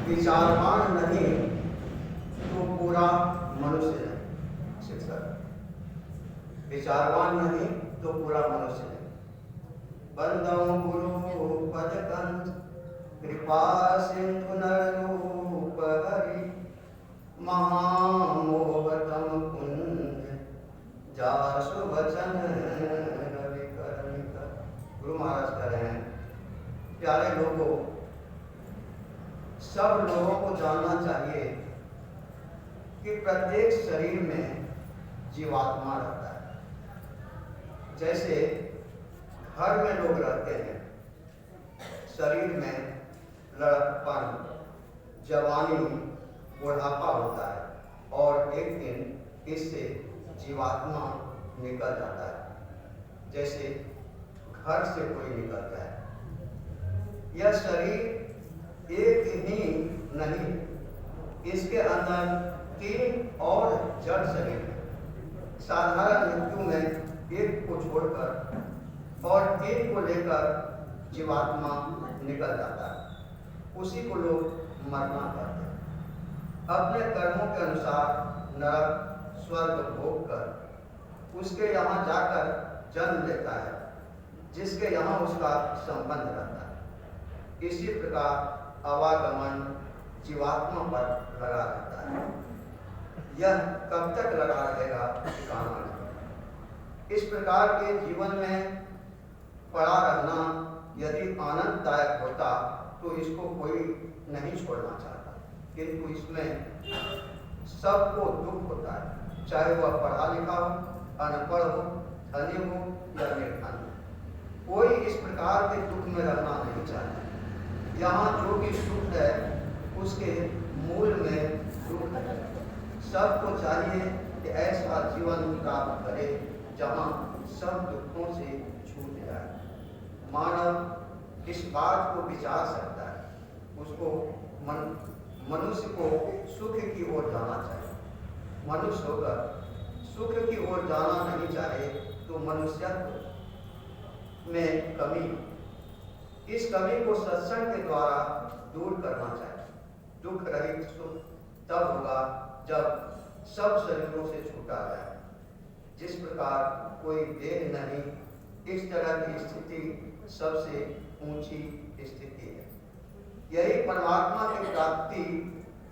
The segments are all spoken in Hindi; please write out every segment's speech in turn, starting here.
विचारवान नहीं तो पूरा मनुष्य नहीं। शिक्षक विचारवान नहीं तो पूरा मनुष्य नहीं। बंदों गुरु पद कंठ कृपा सिंधु नरूप हरि महामोहतम कुंज जासु वचन रवि कर। गुरु महाराज कह रहे हैं, प्यारे लोगों, सब लोगों को जानना चाहिए कि प्रत्येक शरीर में जीवात्मा रहता है। जैसे घर में लोग रहते हैं, शरीर में लड़कपन, जवानी, बुढ़ापा होता है और एक दिन इससे जीवात्मा निकल जाता है, जैसे घर से कोई निकलता है। यह शरीर एक ही नहीं, इसके अंदर 3 और जड़ शरीर है। साधारण मृत्यु में एक को छोड़कर और 3 को लेकर जीवात्मा निकल जाता है। उसी को लोग मरना कहते हैं। अपने कर्मों के अनुसार नरक स्वर्ग भोग कर उसके यहाँ जाकर जन्म लेता है, जिसके यहाँ उसका संबंध रहता है। इसी प्रकार आवागमन जीवात्मा पर लगा रहता है। यह कब तक लगा रहेगा ठिकाना नहीं। इस प्रकार के जीवन में पड़ा रहना यदि आनंददायक होता तो इसको कोई नहीं छोड़ना चाहता, किंतु इसमें सबको दुख होता है, चाहे वह पढ़ा लिखा हो, अनपढ़ हो, धनी हो या निर्धन हो। कोई इस प्रकार के दुख में रहना नहीं चाहता। यहाँ जो भी सुख है उसके मूल में दुख है। सबको चाहिए कि ऐसा जीवन प्राप्त करे जहाँ सब दुखों से छूट जाए। मानव इस बात को विचार सकता है, उसको मनुष्य को सुख की ओर जाना चाहिए। मनुष्य होकर सुख की ओर जाना नहीं चाहे तो मनुष्यत्व में कमी, इस कमी को सत्संग के द्वारा दूर करना चाहिए। दुख रहित सुख तब होगा जब सब शरीरों से छूटा जाए। जिस प्रकार कोई देह नहीं, इस तरह की स्थिति सबसे ऊंची स्थिति है। यही परमात्मा की प्राप्ति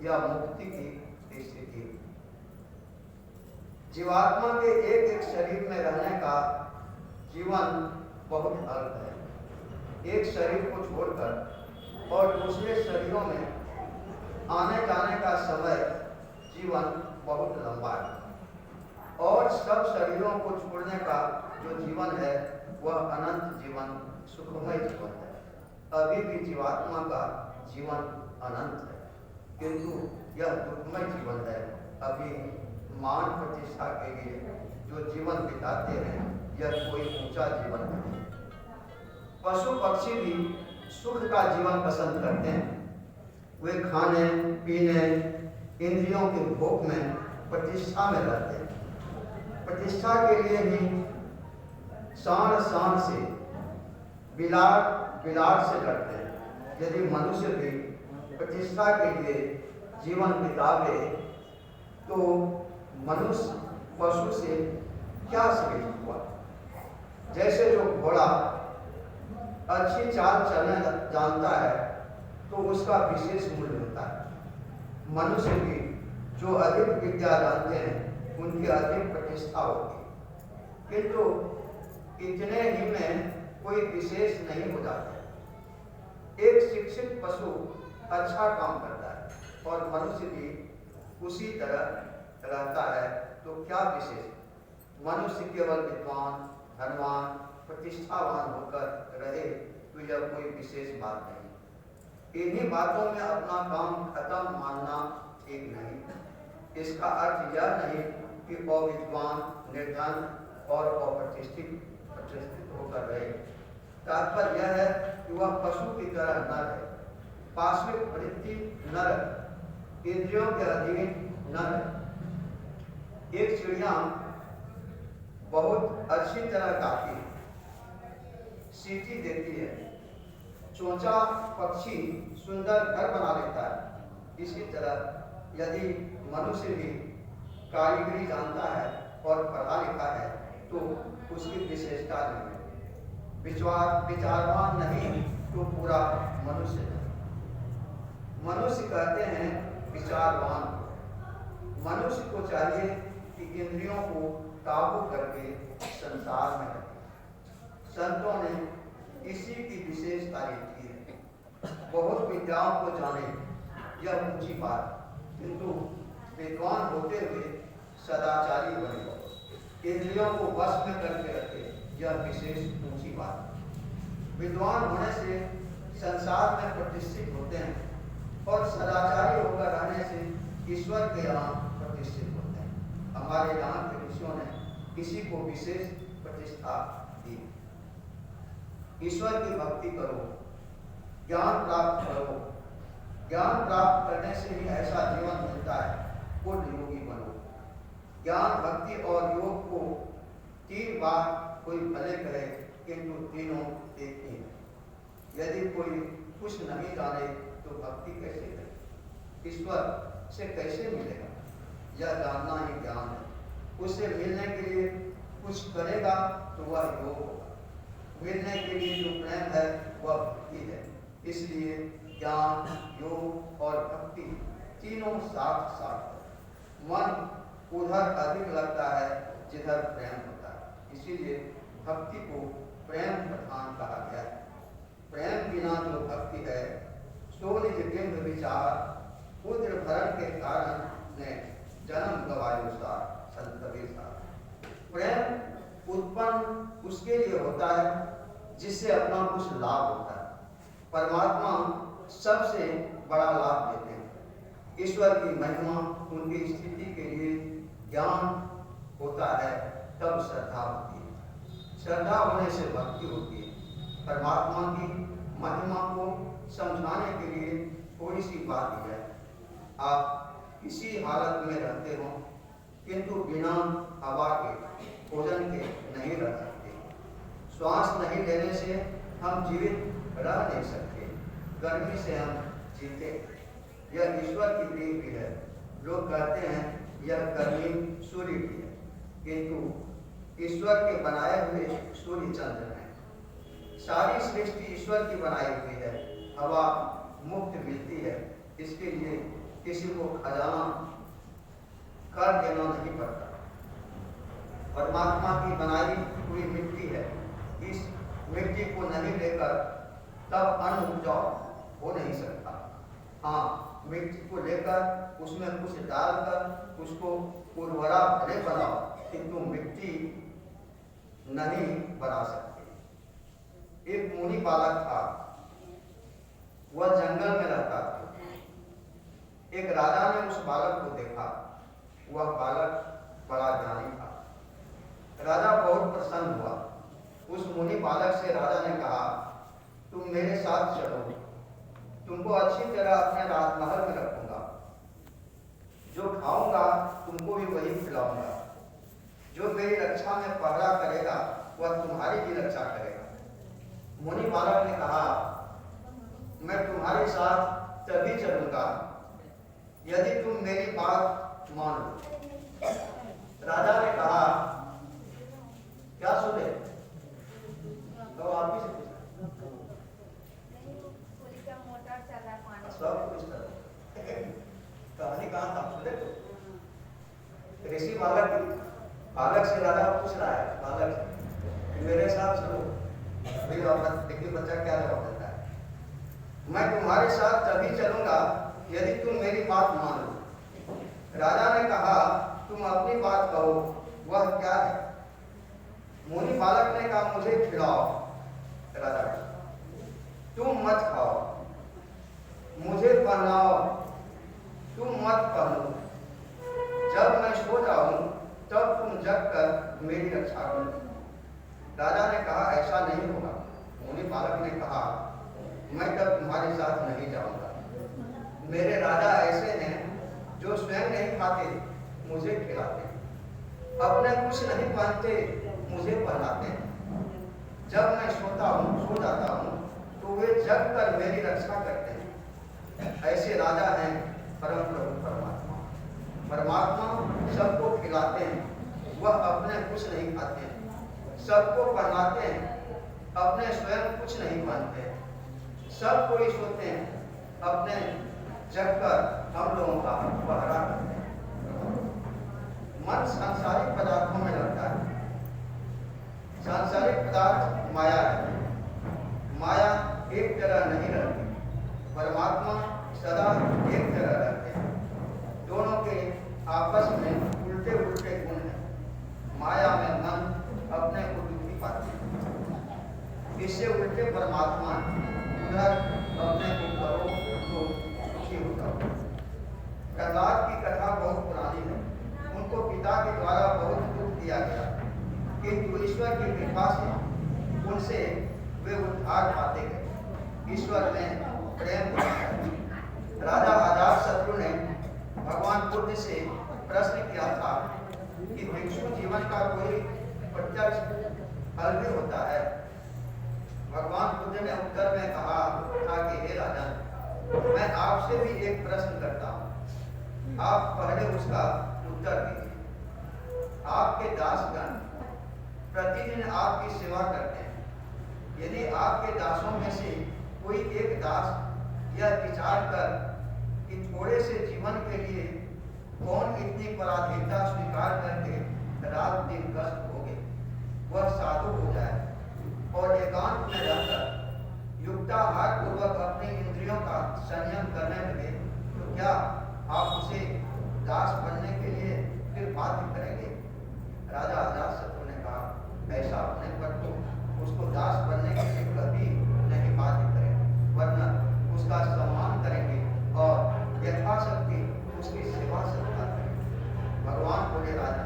या मुक्ति की स्थिति है। जीवात्मा के एक एक शरीर में रहने का जीवन बहुत अल्प है। एक शरीर को छोड़कर और दूसरे शरीरों में आने जाने का समय जीवन बहुत लंबा है। और सब शरीरों को छोड़ने का जो जीवन है वह अनंत जीवन, सुखमय जीवन है। अभी भी जीवात्मा का जीवन अनंत है, किंतु यह दुखमय जीवन है। अभी मान प्रतिष्ठा के लिए जो जीवन बिताते हैं यह कोई ऊंचा जीवन नहीं। पशु पक्षी भी सुख का जीवन पसंद करते हैं। वे खाने पीने इंद्रियों के भोग में प्रतिष्ठा में रहते हैं। प्रतिष्ठा के लिए ही सांड सांड से, बिलाट से लड़ते हैं। यदि मनुष्य भी प्रतिष्ठा के लिए जीवन बितावे तो मनुष्य पशु से क्या श्रेष्ठ हुआ। जैसे जो घोड़ा अच्छी चाल चलने जानता है तो उसका विशेष मूल्य होता है। मनुष्य भी जो अधिक विद्या जानते हैं उनकी अधिक प्रतिष्ठा होती है, किंतु इतने ही में कोई विशेष नहीं हो जाता। एक शिक्षित पशु अच्छा काम करता है और मनुष्य भी उसी तरह रहता है, तो क्या विशेष। मनुष्य केवल विद्वान, धनवान, प्रतिष्ठावान होकर रहे तो यह कोई विशेष बात नहीं। इन्हीं बातों में अपना काम खत्म मानना ठीक नहीं। इसका अर्थ यह नहीं कि अविद्वान, निर्धन और अप्रतिष्ठित होकर रहे। तात्पर्य यह है कि वह पशु की तरह न रहे, पार्श्विक वृत्ति न रहे, इंद्रियों के अधीन न रहे। एक चिड़िया बहुत अच्छी तरह गाती है, सीटी देती है। चोंचा पक्षी सुंदर घर बना लेता है तरह यदि मनुष्य भी कारीगरी जानता है और पढ़ा लिखा है तो उसकी विशेषता नहीं है। विचारवान नहीं तो पूरा मनुष्य नहीं। मनुष्य कहते हैं विचारवान। मनुष्य को चाहिए कि इंद्रियों को काबू करके संसार में रखे। संतों ने इसी की विशेष तारीफ की है। बहुत विद्याओं को जाने यह ऊंची बात, किंतु विद्वान होते हुए सदाचारी बने, इंद्रियों को वश में करके रखे, यह विशेष ऊंची बात। विद्वान होने से संसार में प्रतिष्ठित होते हैं और सदाचारी होकर रहने से ईश्वर के यहाँ प्रतिष्ठित होते हैं। हमारे यहाँ के ऋषियों ने किसी को विशेष प्रतिष्ठा दी। ईश्वर की भक्ति करो, ज्ञान प्राप्त करो। ज्ञान प्राप्त करने से ही ऐसा जीवन मिलता है, पूर्ण योगी बनो। ज्ञान, भक्ति और योग को 3 बार कोई भले करे, किंतु तीनों एक ही है। यदि कोई कुछ नहीं जाने तो भक्ति कैसे करे? ईश्वर से कैसे मिलेगा? यह जानना ही ज्ञान है। उससे मिलने के लिए कुछ करेगा तो वह योग होगा। मिलने के लिए जो प्रेम है वह भक्ति है। इसलिए ज्ञान, योग और भक्ति तीनों साथ साथ। मन उधर अधिक लगता है जिधर प्रेम होता है, इसीलिए भक्ति को प्रेम प्रधान कहा गया है। प्रेम बिना जो भक्ति है सो निज बिंब विचार, पुत्र भरण के कारण ने जन्म गवायो सार, संत कबीर साहब। प्रेम उत्पन्न उसके लिए होता है जिससे अपना कुछ लाभ होता है। परमात्मा सबसे बड़ा लाभ देते हैं। ईश्वर की महिमा, उनकी स्थिति के लिए ज्ञान होता है, तब श्रद्धा होती है। श्रद्धा होने से भक्ति होती है। परमात्मा की महिमा को समझाने के लिए थोड़ी सी बात है। आप किसी हालत में रहते हो किंतु बिना हवा के, भोजन के नहीं रह सकते। श्वास नहीं लेने से हम जीवित रह नहीं सकते। गर्मी से हम जीते। यह ईश्वर की दी भी है। लोग कहते हैं यह गर्मी सूर्य की है, किंतु ईश्वर के बनाए हुए सूर्य चंद्र हैं। सारी सृष्टि ईश्वर की बनाई हुई है। हवा मुफ्त मिलती है, इसके लिए किसी को खजाना कर देना नहीं पड़ता। परमात्मा की बनाई हुई मिट्टी है। इस मिट्टी को नहीं लेकर तब अन्न उपजाओ हो नहीं सकता। हाँ, मिट्टी को लेकर उसमें कुछ डालकर उसको उर्वरा भले बनाओ, किंतु मिट्टी नहीं बना सकते। एक मुनि बालक था, वह जंगल में रहता था। एक राजा ने उस बालक को देखा। वह बालक बड़ा ज्ञानी था। राजा बहुत प्रसन्न हुआ। उस मुनि बालक से राजा ने कहा, तुम मेरे साथ चलो, तुमको अच्छी तरह अपने राजमहल में रखूंगा। जो खाऊंगा तुमको भी वही खिलाऊंगा। जो मेरी रक्षा में पहरा करेगा वह तुम्हारी भी रक्षा करेगा। मुनि बालक ने कहा, मैं तुम्हारे साथ तभी चलूंगा यदि तुम मेरी बात मानो। राजा ने कहा, क्या सुने? तो आप ही से सब कुछ कहानी कहाँ था सुने? तो ऋषि बालक से राजा पूछ रहा है, बालक से, मेरे साथ चलो। देखिए बच्चा क्या जवाब देता है, मैं तुम्हारे साथ तभी चलूंगा यदि तुम मेरी बात मानो। राजा ने कहा, तुम अपनी बात कहो, वह क्या है? मुनि बालक ने कहा, मुझे खिलाओ। राजा, तुम मत खाओ, मुझे पहनाओ, तुम मत पहनो। जब मैं सो जाऊं तब तुम जगकर मेरी रक्षा करो। राजा ने कहा, ऐसा नहीं होगा। मुनि बालक ने कहा, मैं तब तुम्हारे साथ नहीं जाऊंगा। मेरे राजा ऐसे हैं जो स्वयं नहीं खाते, मुझे खिलाते, अपने कुछ नहीं पहनते, मुझे पहनाते हैं। जब मैं सो जाता हूँ तो वे जग कर मेरी रक्षा करते हैं। ऐसे राजा हैं परम वह अपने कुछ नहीं खाते, सबको पहनाते हैं, अपने स्वयं कुछ नहीं पहनते, सब कोई सोते हैं, अपने जगकर हम लोगों का पहरा करते हैं। मन सांसारिक पदार्थों में लगता है। सांसारिक पदार्थ माया है। माया एक तरह नहीं रहती, परमात्मा सदा एक तरह रहते हैं। दोनों के आपस में उल्टे उल्टे गुण हैं। माया में मन अपने को दुखी पाते हैं, इससे उल्टे परमात्मा उधर अपने को करो तो दुखी होता हो। प्रहलाद की कथा बहुत पुरानी है। उनको पिता के द्वारा बहुत दुख दिया गया, किंतु ईश्वर की कृपा से उनसे वे उद्धार पाते गए। ईश्वर ने प्रेम दिखाया। राजा अजातशत्रु ने भगवान बुद्ध से प्रश्न किया था कि भिक्षु जीवन का कोई प्रत्यक्ष फल भी होता है। भगवान बुद्ध ने उत्तर में कहा था कि हे राजन, मैं आपसे भी एक प्रश्न करता हूँ, आप पहले उसका उत्तर दीजिए। आपके दासगण प्रतिदिन आपकी सेवा करते हैं। यदि आपके दासों में से कोई एक दास यह विचार कर कि थोड़े से जीवन के लिए कौन इतनी पराधीनता स्वीकार करके रात दिन कष्ट भोगे, वह साधु हो जाए और एकांत में रहकर युक्ताहार पूर्वक अपनी इंद्रियों का संयम करने लगे, तो क्या आप उसे दास बनने के लिए फिर बाध्य करेंगे? राजा अजातशत्रु ने कहा, ऐसा होने पर तो उसको दास बनने के लिए कभी नहीं बाध्य करेंगे, वरना उसका सम्मान करेंगे और यथाशक्ति उसकी सेवा सत्कार करेंगे। भगवान बोले, राजा,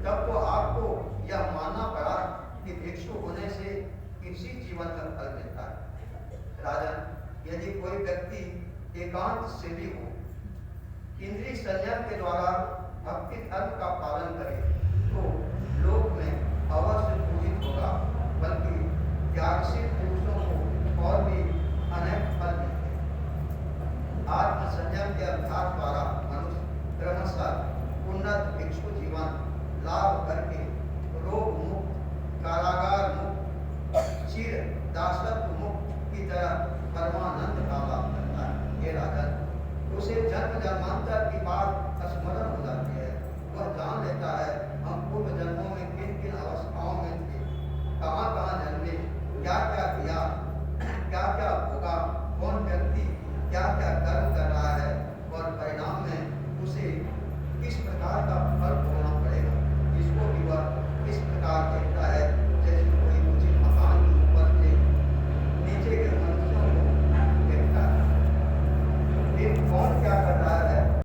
तब तो आपको यह मानना पड़ा कि भिक्षु होने से किसी जीवन का फल मिलता है। राजन, यदि कोई व्यक्ति एकांत सेवी हो, इंद्रिय संयम के द्वारा भक्ति धर्म का पालन करे, तो लोक में अवश्य पूजित होगा, बल्कि त्यागशील पुरुषों को और भी अनेक फल मिलते हैं। आत्म संयम के अभ्यास द्वारा मनुष्य क्रमशः उन्नत भिक्षु जीवन लाभ करके रोग मुक्त, कारागार मुक्त, चिर दासत्व मुक्त की तरह परमानंद का लाभ करता है। ये राजन, उसे जन्म जन्मांतर की बात स्मरण हो जाती है। वह जान लेता है हम पूर्व जन्मों में किन किन अवस्थाओं में थे, कहाँ कहाँ जन्मे, क्या क्या किया, क्या क्या भोगा, कौन व्यक्ति क्या क्या कर्म कर रहा है और परिणाम में उसे किस प्रकार का फल भोगना पड़ेगा, इसको भी वह किस प्रकार देखता है